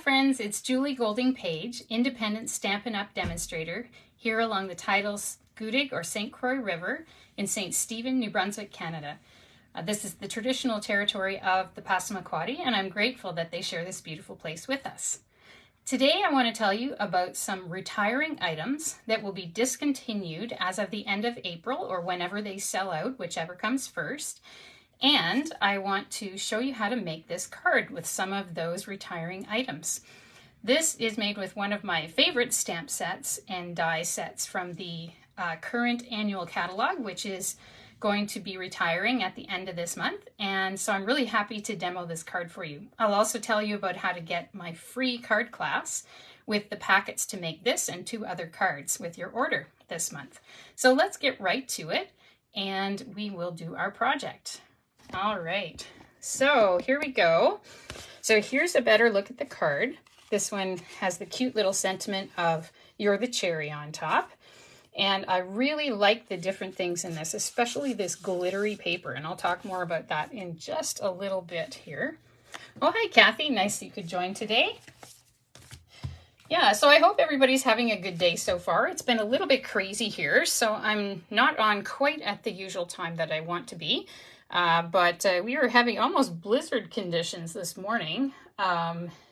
friends, it's Julie Golding Page, independent Stampin' Up! Demonstrator, here along the tidal Scudig or St. Croix River in St. Stephen, New Brunswick, Canada. This is the traditional territory of the Passamaquoddy, and I'm grateful that they share this beautiful place with us. Today I want to tell you about some retiring items that will be discontinued as of the end of April or whenever they sell out, whichever comes first. And I want to show you how to make this card with some of those retiring items. This is made with one of my favorite stamp sets and die sets from the current annual catalog, which is going to be retiring at the end of this month. And so I'm really happy to demo this card for you. I'll also tell you about how to get my free card class with the packets to make this and 2 other cards with your order this month. So let's get right to it and we will do our project. All right, so here we go. So here's a better look at the card. This one has the cute little sentiment of "You're the cherry on top." And I really like the different things in this, especially this glittery paper. And I'll talk more about that in just a little bit here. Oh, hi, Kathy. Nice that you could join today. Yeah, so I hope everybody's having a good day so far. It's been a little bit crazy here, so I'm not on quite at the usual time that I want to be. But we were having almost blizzard conditions this morning.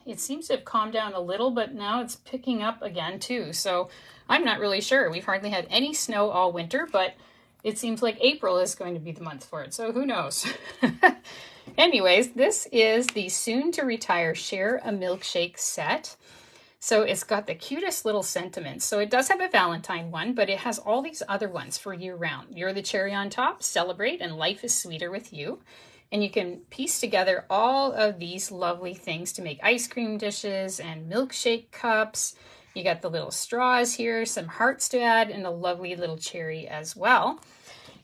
It seems to have calmed down a little, but now it's picking up again too. So I'm not really sure. We've hardly had any snow all winter, but it seems like April is going to be the month for it. So who knows? Anyways, this is the soon to retire Share a Milkshake set. So it's got the cutest little sentiments. So it does have a Valentine one, but it has all these other ones for year round. You're the cherry on top, celebrate, and life is sweeter with you. And you can piece together all of these lovely things to make ice cream dishes and milkshake cups. You got the little straws here, some hearts to add, and a lovely little cherry as well.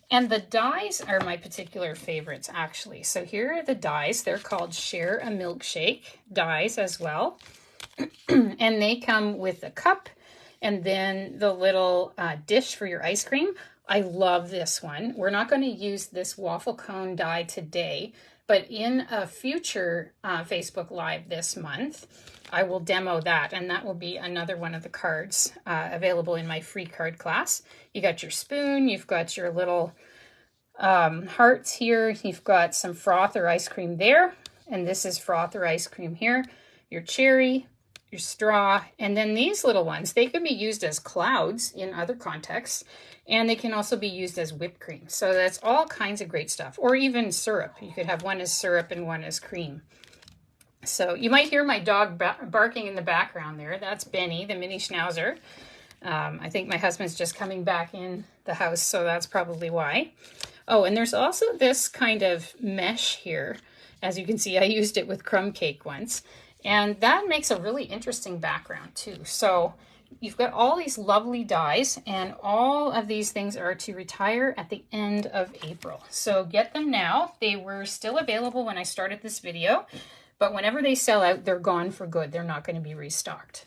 And the dies are my particular favorites, actually. So here are the dies. They're called Share a Milkshake dies as well. And they come with a cup and then the little dish for your ice cream. I love this one. We're not going to use this waffle cone die today, but in a future Facebook Live this month, I will demo that, and that will be another one of the cards available in my free card class. You got your spoon, you've got your little hearts here, you've got some froth or ice cream there, and this is froth or ice cream here, your cherry, your straw, and then these little ones, they can be used as clouds in other contexts, and they can also be used as whipped cream. So that's all kinds of great stuff, or even syrup. You could have one as syrup and one as cream. So you might hear my dog barking in the background there. That's Benny, the mini schnauzer. I think my husband's just coming back in the house, so that's probably why. Oh, and there's also this kind of mesh here. As you can see, I used it with crumb cake once. And that makes a really interesting background too. So you've got all these lovely dies, and all of these things are to retire at the end of April. So get them now. They were still available when I started this video, but whenever they sell out, they're gone for good. They're not going to be restocked.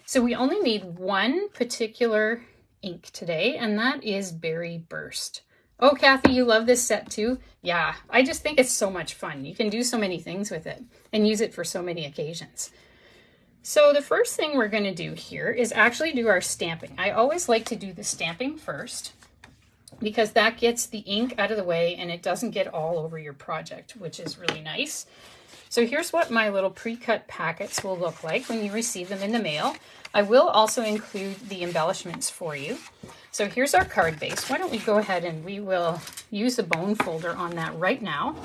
So we only need one particular ink today, and that is Berry Burst. Oh, Kathy, you love this set too? Yeah, I just think it's so much fun. You can do so many things with it and use it for so many occasions. So the first thing we're going to do here is actually do our stamping. I always like to do the stamping first because that gets the ink out of the way and it doesn't get all over your project, which is really nice. So here's what my little pre-cut packets will look like when you receive them in the mail. I will also include the embellishments for you. So here's our card base. Why don't we go ahead and we will use a bone folder on that right now.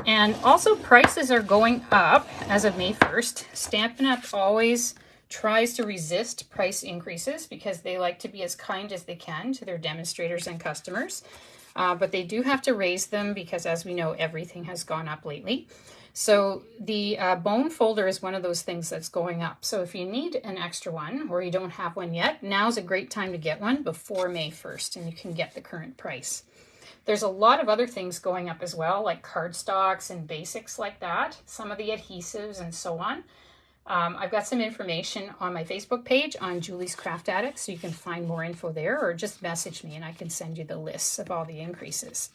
And also prices are going up as of May 1st. Stampin' Up! Always tries to resist price increases because they like to be as kind as they can to their demonstrators and customers. But they do have to raise them because, as we know, everything has gone up lately. So the bone folder is one of those things that's going up. So if you need an extra one or you don't have one yet, now's a great time to get one before May 1st and you can get the current price. There's a lot of other things going up as well, like cardstocks and basics like that, some of the adhesives and so on. I've got some information on my Facebook page on Julie's Craft Addict, so you can find more info there, or just message me and I can send you the lists of all the increases.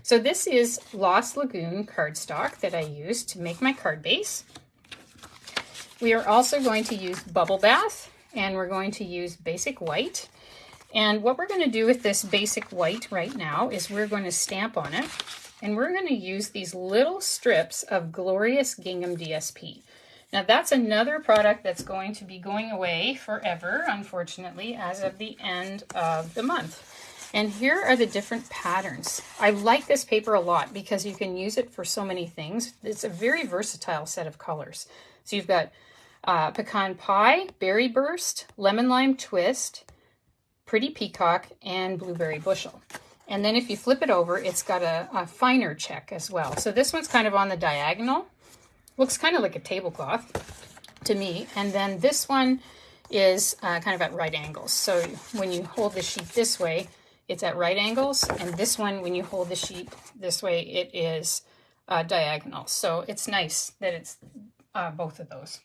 So this is Lost Lagoon cardstock that I used to make my card base. We are also going to use Bubble Bath, and we're going to use Basic White. And what we're going to do with this Basic White right now is we're going to stamp on it, and we're going to use these little strips of Glorious Gingham DSP. Now that's another product that's going to be going away forever, unfortunately, as of the end of the month. And here are the different patterns. I like this paper a lot because you can use it for so many things. It's a very versatile set of colors. So you've got Pecan Pie, Berry Burst, Lemon Lime Twist, Pretty Peacock, and Blueberry Bushel. And then if you flip it over, it's got a finer check as well. So this one's kind of on the diagonal. Looks kind of like a tablecloth to me. And then this one is kind of at right angles. So when you hold the sheet this way, it's at right angles. And this one, when you hold the sheet this way, it is diagonal. So it's nice that it's both of those.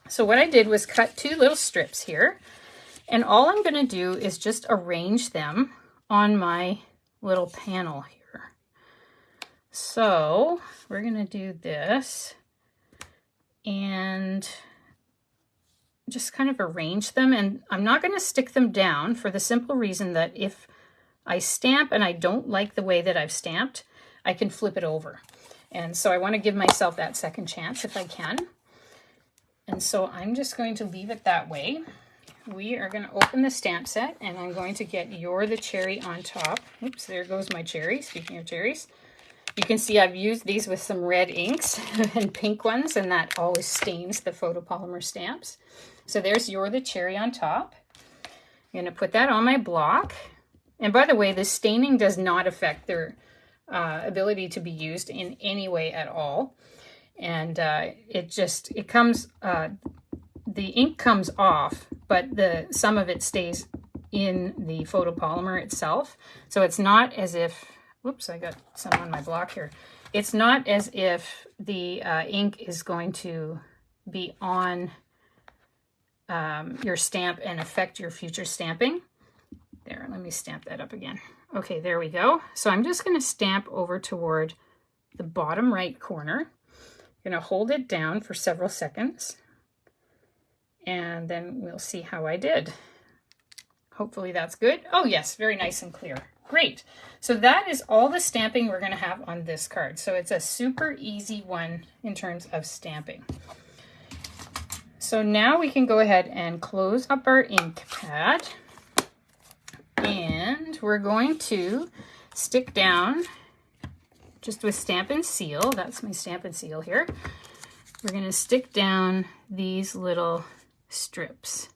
So what I did was cut 2 little strips here. And all I'm going to do is just arrange them on my little panel here. So we're going to do this and just kind of arrange them. And I'm not going to stick them down for the simple reason that if I stamp and I don't like the way that I've stamped, I can flip it over. And so I want to give myself that second chance if I can. And so I'm just going to leave it that way. We are going to open the stamp set, and I'm going to get You're the Cherry on top. Oops, there goes my cherry. Speaking of cherries, you can see I've used these with some red inks and pink ones, and that always stains the photopolymer stamps. So there's You're the Cherry on top. I'm going to put that on my block. And by the way, the staining does not affect their ability to be used in any way at all. And it comes, the ink comes off, but some of it stays in the photopolymer itself. So it's not as if, whoops, I got some on my block here. It's not as if the ink is going to be on your stamp and affect your future stamping. There, let me stamp that up again. Okay, there we go. So I'm just going to stamp over toward the bottom right corner. I'm going to hold it down for several seconds, and then we'll see how I did. Hopefully that's good. Oh yes, very nice and clear. Great. So that is all the stamping we're going to have on this card. So it's a super easy one in terms of stamping. So now we can go ahead and close up our ink pad, and we're going to stick down just with Stamp and Seal. That's my Stamp and Seal here. We're going to stick down these little strips.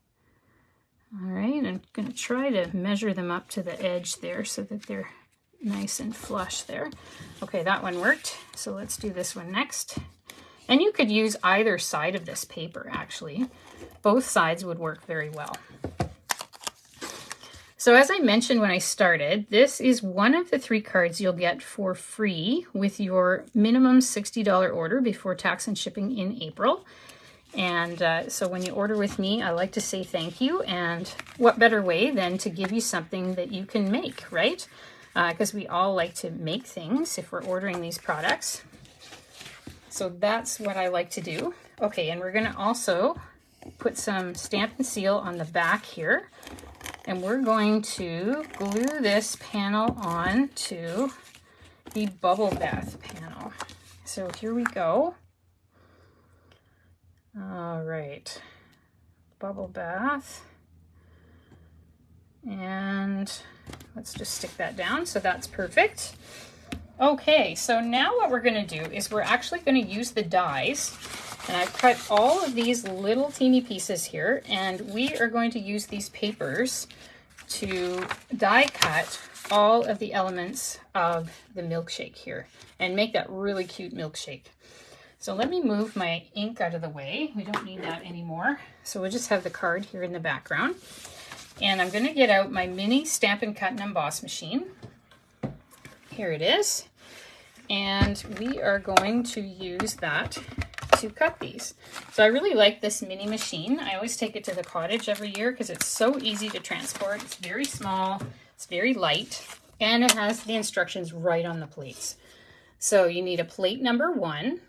All right, I'm going to try to measure them up to the edge there so that they're nice and flush there. Okay, that one worked. So let's do this one next. And you could use either side of this paper, actually. Both sides would work very well. So as I mentioned when I started, this is one of the 3 cards you'll get for free with your minimum $60 order before tax and shipping in April. And so when you order with me, I like to say thank you. And what better way than to give you something that you can make, right? Because we all like to make things if we're ordering these products. So that's what I like to do. Okay, and we're going to also put some Stamp and Seal on the back here. And we're going to glue this panel on to the Bubble Bath panel. So here we go. All right, Bubble Bath. And let's just stick that down. So that's perfect. Okay, so now what we're going to do is we're actually going to use the dies. And I've cut all of these little teeny pieces here, and we are going to use these papers to die cut all of the elements of the milkshake here and make that really cute milkshake. So let me move my ink out of the way. We don't need that anymore. So we'll just have the card here in the background. And I'm going to get out my mini Stampin' Cut and Emboss machine. Here it is. And we are going to use that to cut these. So I really like this mini machine. I always take it to the cottage every year because it's so easy to transport. It's very small, it's very light, and it has the instructions right on the plates. So you need a plate number 1,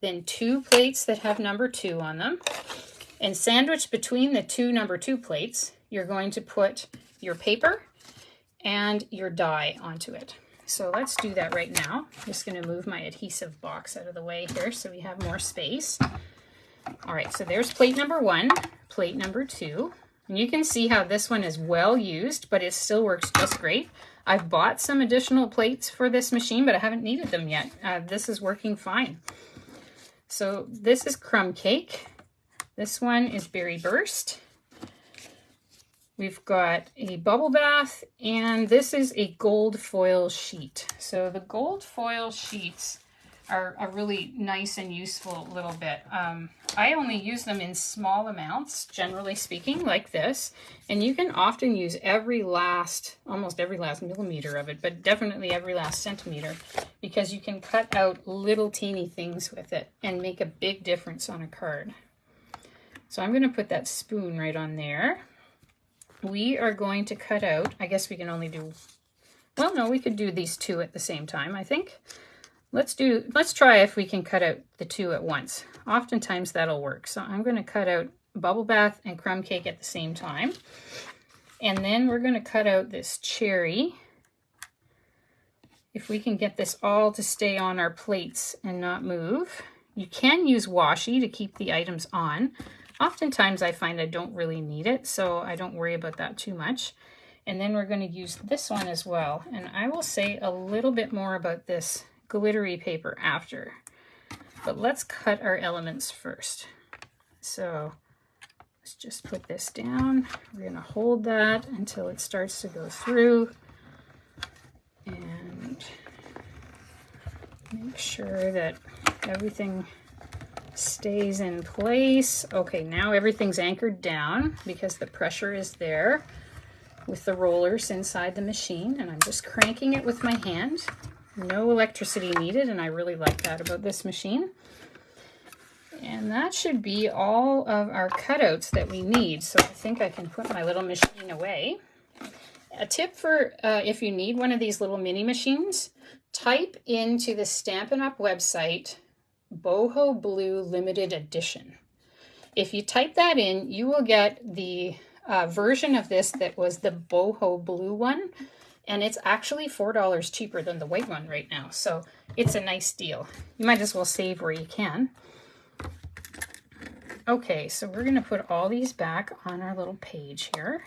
then 2 plates that have number 2 on them. And sandwiched between the 2 number 2 plates, you're going to put your paper and your die onto it. So let's do that right now. I'm just going to move my adhesive box out of the way here so we have more space. All right, so there's plate number 1, plate number 2. And you can see how this one is well used, but it still works just great. I've bought some additional plates for this machine, but I haven't needed them yet. This is working fine. So this is crumb cake. This one is berry burst. We've got a bubble bath, and this is a gold foil sheet. So the gold foil sheets are a really nice and useful little bit. I only use them in small amounts, generally speaking, like this. And you can often use almost every last millimeter of it, but definitely every last centimeter, because you can cut out little teeny things with it and make a big difference on a card. So I'm going to put that spoon right on there. We are going to cut out, I guess we can only do, well, no, we could do these 2 at the same time, I think. Let's try if we can cut out the 2 at once. Oftentimes that'll work. So I'm going to cut out bubble bath and crumb cake at the same time. And then we're going to cut out this cherry. If we can get this all to stay on our plates and not move. You can use washi to keep the items on. Oftentimes I find I don't really need it, so I don't worry about that too much. And then we're going to use this one as well. And I will say a little bit more about this glittery paper after. But let's cut our elements first. So let's just put this down. We're going to hold that until it starts to go through. And make sure that everything stays in place. Okay, now everything's anchored down because the pressure is there with the rollers inside the machine, and I'm just cranking it with my hand. No electricity needed, and I really like that about this machine. And that should be all of our cutouts that we need, so I think I can put my little machine away. A tip for if you need one of these little mini machines, type into the Stampin' Up! Website Boho Blue Limited Edition. If you type that in, you will get the version of this that was the Boho Blue one, and it's actually $4 cheaper than the white one right now, so it's a nice deal. You might as well save where you can. Okay, so we're going to put all these back on our little page here.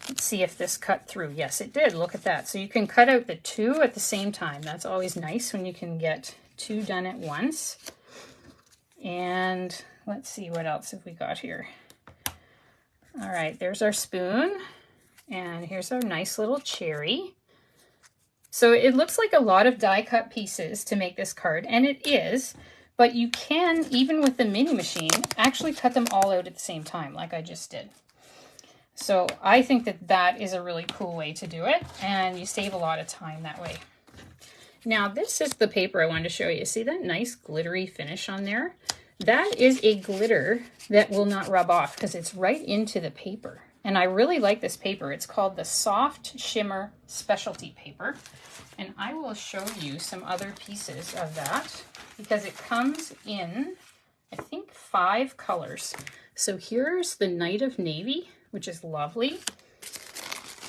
Let's see if this cut through. Yes, it did. Look at that. So you can cut out the 2 at the same time. That's always nice when you can get 2 done at once. And let's see, what else have we got here? All right, there's our spoon. And here's our nice little cherry. So it looks like a lot of die cut pieces to make this card, and it is, but you can, even with the mini machine, actually cut them all out at the same time, like I just did. So I think that that is a really cool way to do it, and you save a lot of time that way. Now, this is the paper I wanted to show you. See that nice glittery finish on there? That is a glitter that will not rub off because it's right into the paper. And I really like this paper. It's called the Soft Shimmer Specialty Paper. And I will show you some other pieces of that because it comes in, I think, 5 colors. So here's the Night of Navy, which is lovely.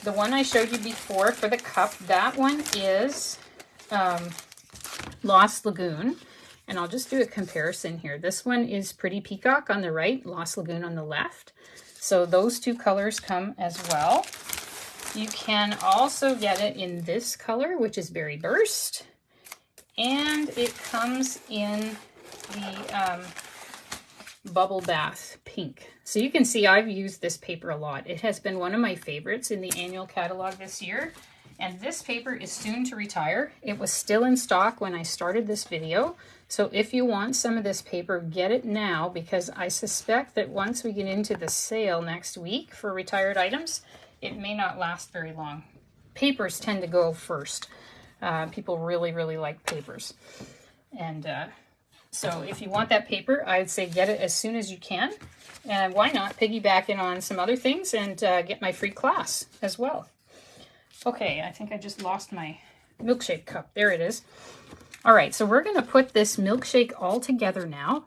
The one I showed you before for the cup, that one is Lost Lagoon. And I'll just do a comparison here. This one is Pretty Peacock on the right, Lost Lagoon on the left. So those 2 colors come as well. You can also get it in this color, which is Berry Burst. And it comes in the Bubble Bath Pink. So you can see I've used this paper a lot. It has been one of my favorites in the annual catalog this year. And this paper is soon to retire. It was still in stock when I started this video. So if you want some of this paper, get it now, because I suspect that once we get into the sale next week for retired items, it may not last very long. Papers tend to go first. People really, really like papers. And so if you want that paper, I'd say get it as soon as you can. And why not piggyback in on some other things and get my free class as well. Okay, I think I just lost my milkshake cup. There it is. All right, so we're gonna put this milkshake all together now.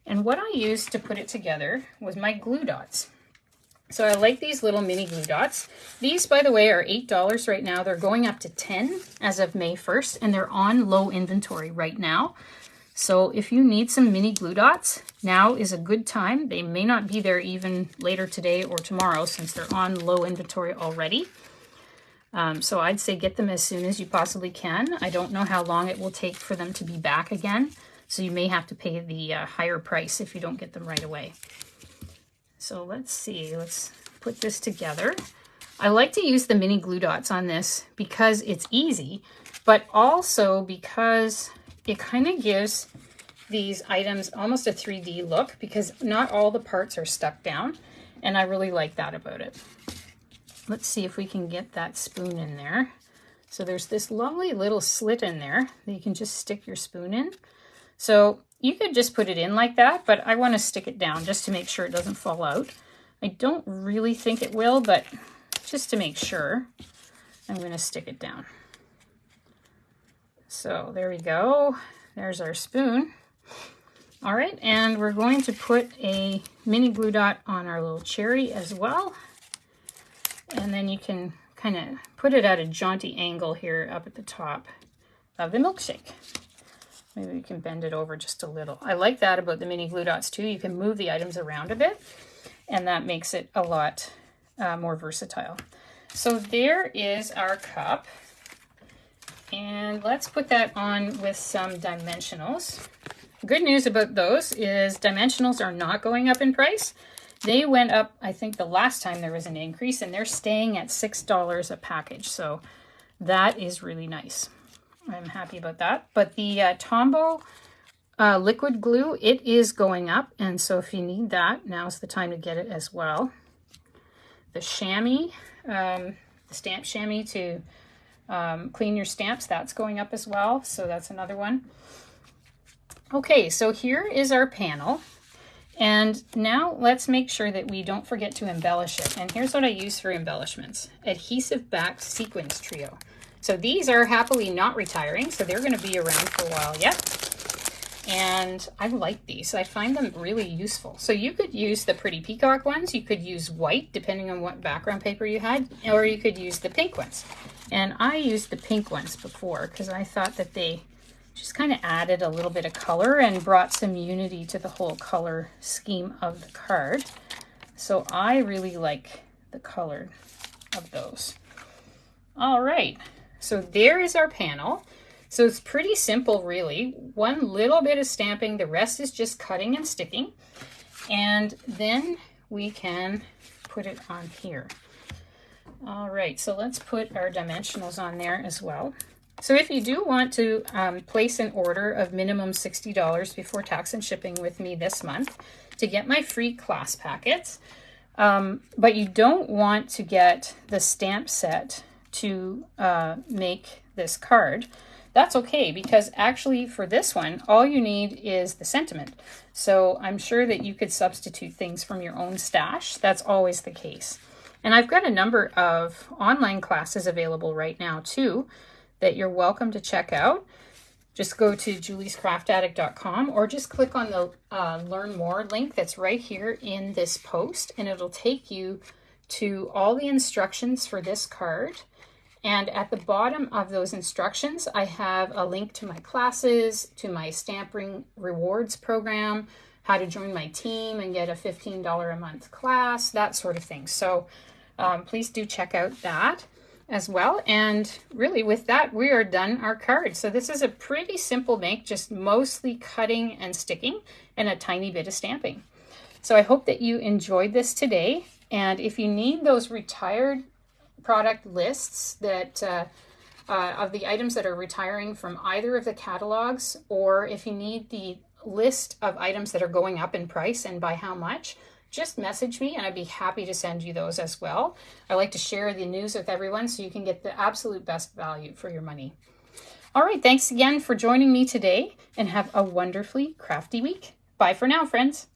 And what I used to put it together was my glue dots. So I like these little mini glue dots. These, by the way, are $8 right now. They're going up to 10 as of May 1st, and they're on low inventory right now. So if you need some mini glue dots, now is a good time. They may not be there even later today or tomorrow since they're on low inventory already. So I'd say get them as soon as you possibly can. I don't know how long it will take for them to be back again. So you may have to pay the higher price if you don't get them right away. So let's see, let's put this together. I like to use the mini glue dots on this because it's easy, but also because it kind of gives these items almost a 3D look because not all the parts are stuck down, and I really like that about it. Let's see if we can get that spoon in there. So there's this lovely little slit in there that you can just stick your spoon in. So you could just put it in like that, but I want to stick it down just to make sure it doesn't fall out. I don't really think it will, but just to make sure, I'm going to stick it down. So there we go. There's our spoon. All right, and we're going to put a mini glue dot on our little cherry as well. And then you can kind of put it at a jaunty angle here up at the top of the milkshake. Maybe we can bend it over just a little. I like that about the mini glue dots too. You can move the items around a bit, and that makes it a lot more versatile. So there is our cup. And let's put that on with some dimensionals. Good news about those is dimensionals are not going up in price. They went up, I think, the last time there was an increase, and they're staying at $6 a package. So that is really nice. I'm happy about that. But the Tombow liquid glue, it is going up. And so if you need that, now's the time to get it as well. The chamois, the stamp chamois to clean your stamps, that's going up as well. So that's another one. Okay, so here is our panel. And now let's make sure that we don't forget to embellish it. And here's what I use for embellishments. Adhesive backed sequins trio. So these are happily not retiring, so they're going to be around for a while yet. And I like these. I find them really useful. So you could use the pretty peacock ones. You could use white, depending on what background paper you had, or you could use the pink ones. And I used the pink ones before because I thought that they just kind of added a little bit of color and brought some unity to the whole color scheme of the card. So I really like the color of those. All right. So there is our panel. So it's pretty simple, really. One little bit of stamping, the rest is just cutting and sticking. And then we can put it on here. All right, so let's put our dimensionals on there as well. So if you do want to place an order of minimum $60 before tax and shipping with me this month to get my free class packets, but you don't want to get the stamp set to make this card, that's okay, because actually for this one, all you need is the sentiment. So I'm sure that you could substitute things from your own stash. That's always the case. And I've got a number of online classes available right now too that you're welcome to check out. Just go to juliescraftaddict.com or just click on the Learn More link that's right here in this post, and it'll take you to all the instructions for this card. And at the bottom of those instructions, I have a link to my classes, to my Stamping Rewards program, how to join my team and get a $15 a month class, that sort of thing. So please do check out that as well. And really with that, we are done our card. So this is a pretty simple make, just mostly cutting and sticking and a tiny bit of stamping. So I hope that you enjoyed this today. And if you need those retired product lists that of the items that are retiring from either of the catalogs, or if you need the list of items that are going up in price and by how much, just message me and I'd be happy to send you those as well. I like to share the news with everyone so you can get the absolute best value for your money. All right, thanks again for joining me today and have a wonderfully crafty week. Bye for now, friends.